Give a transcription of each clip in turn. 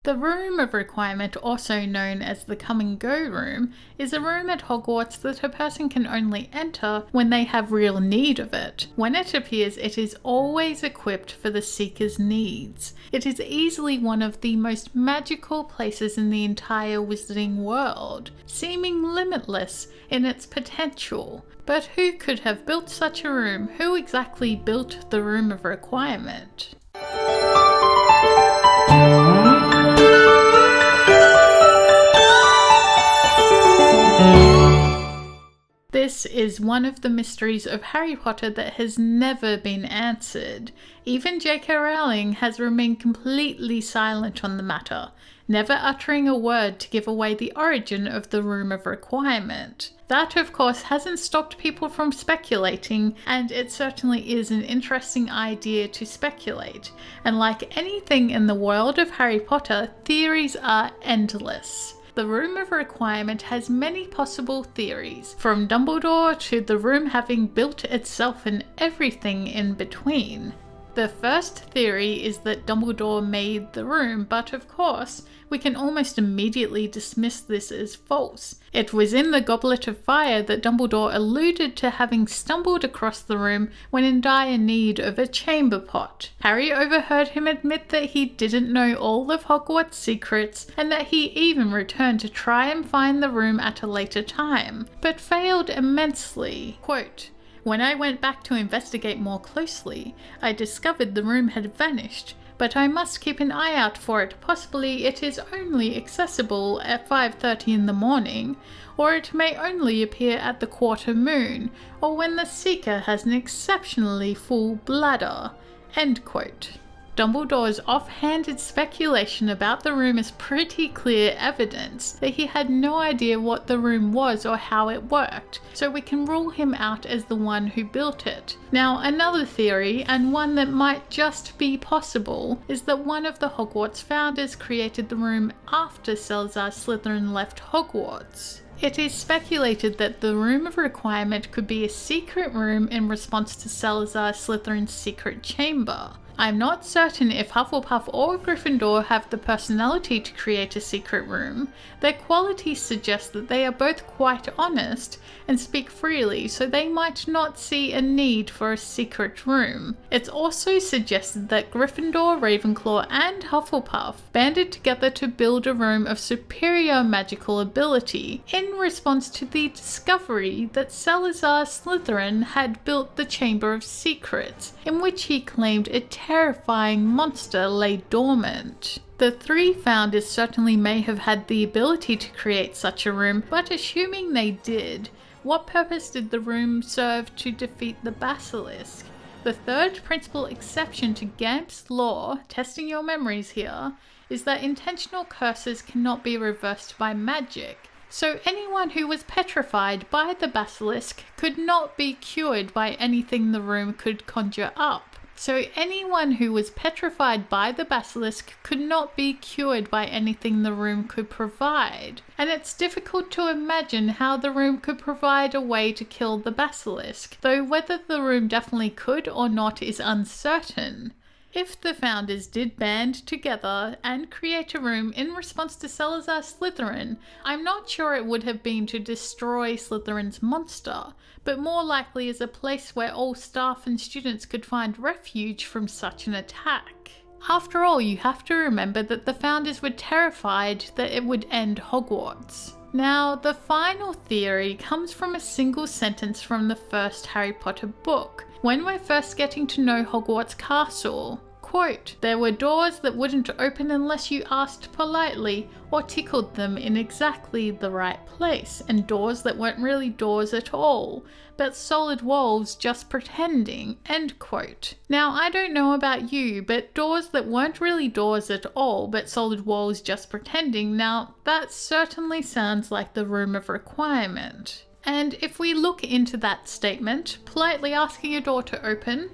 The Room of Requirement, also known as the Come and Go Room, is a room at Hogwarts that a person can only enter when they have real need of it. When it appears, it is always equipped for the seeker's needs. It is easily one of the most magical places in the entire wizarding world, seeming limitless in its potential. But who could have built such a room? Who exactly built the Room of Requirement? This is one of the mysteries of Harry Potter that has never been answered. Even J.K. Rowling has remained completely silent on the matter, never uttering a word to give away the origin of the Room of Requirement. That, of course, hasn't stopped people from speculating, and it certainly is an interesting idea to speculate. And like anything in the world of Harry Potter, theories are endless. The Room of Requirement has many possible theories, from Dumbledore to the room having built itself and everything in between. The first theory is that Dumbledore made the room, but of course, we can almost immediately dismiss this as false. It was in the Goblet of Fire that Dumbledore alluded to having stumbled across the room when in dire need of a chamber pot. Harry overheard him admit that he didn't know all of Hogwarts' secrets, and that he even returned to try and find the room at a later time, but failed immensely. Quote, "When I went back to investigate more closely, I discovered the room had vanished, but I must keep an eye out for it. Possibly it is only accessible at 5:30 in the morning, or it may only appear at the quarter moon, or when the seeker has an exceptionally full bladder." End quote. Dumbledore's offhanded speculation about the room is pretty clear evidence that he had no idea what the room was or how it worked, so we can rule him out as the one who built it. Now, another theory, and one that might just be possible, is that one of the Hogwarts founders created the room after Salazar Slytherin left Hogwarts. It is speculated that the Room of Requirement could be a secret room in response to Salazar Slytherin's secret chamber. I'm not certain if Hufflepuff or Gryffindor have the personality to create a secret room. Their qualities suggest that they are both quite honest and speak freely, so they might not see a need for a secret room. It's also suggested that Gryffindor, Ravenclaw, and Hufflepuff banded together to build a room of superior magical ability in response to the discovery that Salazar Slytherin had built the Chamber of Secrets, in which he claimed a terrifying monster lay dormant. The three founders certainly may have had the ability to create such a room, but assuming they did, what purpose did the room serve to defeat the basilisk? The third principal exception to Gamp's law, testing your memories here, is that intentional curses cannot be reversed by magic. So anyone who was petrified by the basilisk could not be cured by anything the room could conjure up. So anyone who was petrified by the basilisk could not be cured by anything the room could provide. And it's difficult to imagine how the room could provide a way to kill the basilisk, though whether the room definitely could or not is uncertain. If the founders did band together and create a room in response to Salazar Slytherin, I'm not sure it would have been to destroy Slytherin's monster, but more likely as a place where all staff and students could find refuge from such an attack. After all, you have to remember that the founders were terrified that it would end Hogwarts. Now, the final theory comes from a single sentence from the first Harry Potter book, when we're first getting to know Hogwarts Castle. Quote, "There were doors that wouldn't open unless you asked politely or tickled them in exactly the right place, and doors that weren't really doors at all, but solid walls just pretending." End quote. Now, I don't know about you, but doors that weren't really doors at all, but solid walls just pretending, now that certainly sounds like the Room of Requirement. And if we look into that statement, politely asking a door to open,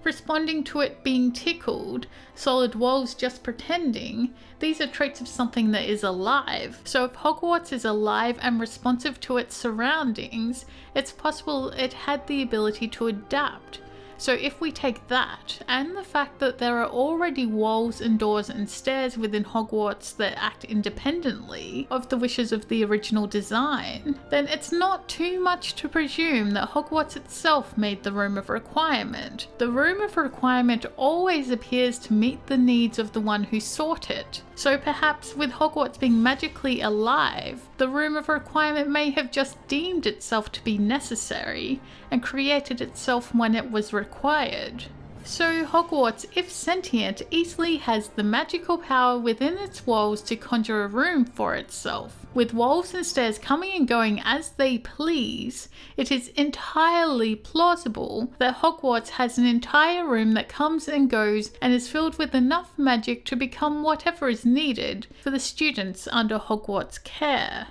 responding to it being tickled, solid walls just pretending, these are traits of something that is alive. So if Hogwarts is alive and responsive to its surroundings, it's possible it had the ability to adapt. So if we take that, and the fact that there are already walls and doors and stairs within Hogwarts that act independently of the wishes of the original design, then it's not too much to presume that Hogwarts itself made the Room of Requirement. The Room of Requirement always appears to meet the needs of the one who sought it. So perhaps with Hogwarts being magically alive, the Room of Requirement may have just deemed itself to be necessary and created itself when it was required. So Hogwarts, if sentient, easily has the magical power within its walls to conjure a room for itself. With walls and stairs coming and going as they please, it is entirely plausible that Hogwarts has an entire room that comes and goes and is filled with enough magic to become whatever is needed for the students under Hogwarts' care.